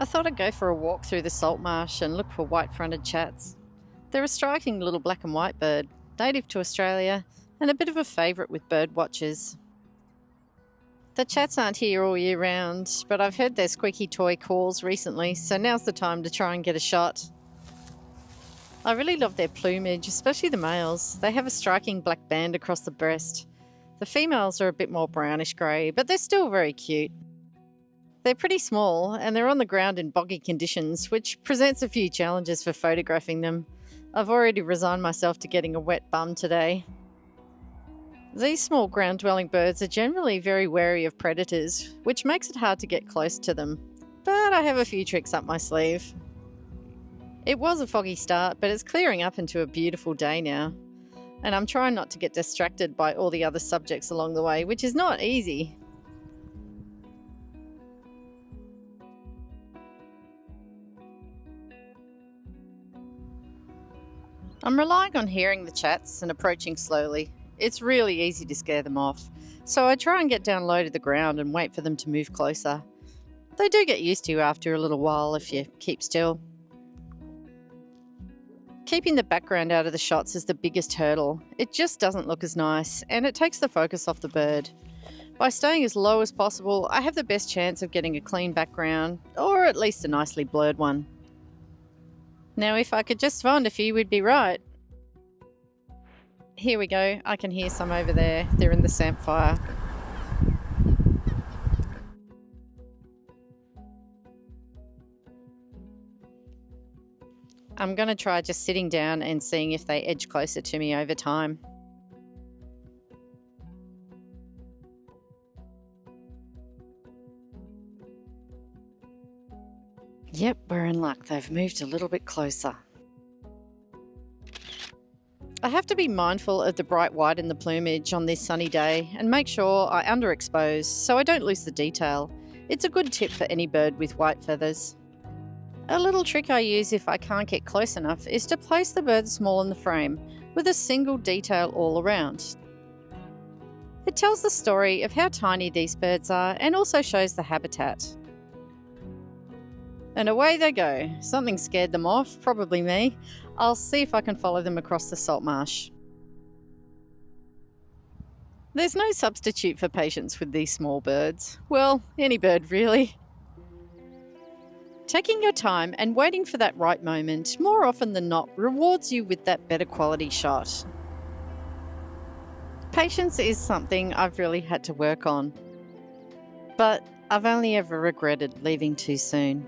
I thought I'd go for a walk through the salt marsh and look for white-fronted chats. They're a striking little black and white bird, native to Australia, and a bit of a favourite with bird watchers. The chats aren't here all year round, but I've heard their squeaky toy calls recently, so now's the time to try and get a shot. I really love their plumage, especially the males. They have a striking black band across the breast. The females are a bit more brownish grey, but they're still very cute. They're pretty small, and they're on the ground in boggy conditions, which presents a few challenges for photographing them. I've already resigned myself to getting a wet bum today. These small ground-dwelling birds are generally very wary of predators, which makes it hard to get close to them. But I have a few tricks up my sleeve. It was a foggy start, but it's clearing up into a beautiful day now. And I'm trying not to get distracted by all the other subjects along the way, which is not easy. I'm relying on hearing the chats and approaching slowly. It's really easy to scare them off, so I try and get down low to the ground and wait for them to move closer. They do get used to you after a little while if you keep still. Keeping the background out of the shots is the biggest hurdle. It just doesn't look as nice, and it takes the focus off the bird. By staying as low as possible, I have the best chance of getting a clean background, or at least a nicely blurred one. Now, if I could just find a few, we'd be right. Here we go. I can hear some over there. They're in the campfire. I'm going to try just sitting down and seeing if they edge closer to me over time. Yep, we're in luck. They've moved a little bit closer. I have to be mindful of the bright white in the plumage on this sunny day and make sure I underexpose so I don't lose the detail. It's a good tip for any bird with white feathers. A little trick I use if I can't get close enough is to place the bird small in the frame with a single detail all around. It tells the story of how tiny these birds are and also shows the habitat. And away they go. Something scared them off, probably me. I'll see if I can follow them across the salt marsh. There's no substitute for patience with these small birds. Well, any bird really. Taking your time and waiting for that right moment, more often than not, rewards you with that better quality shot. Patience is something I've really had to work on. But I've only ever regretted leaving too soon.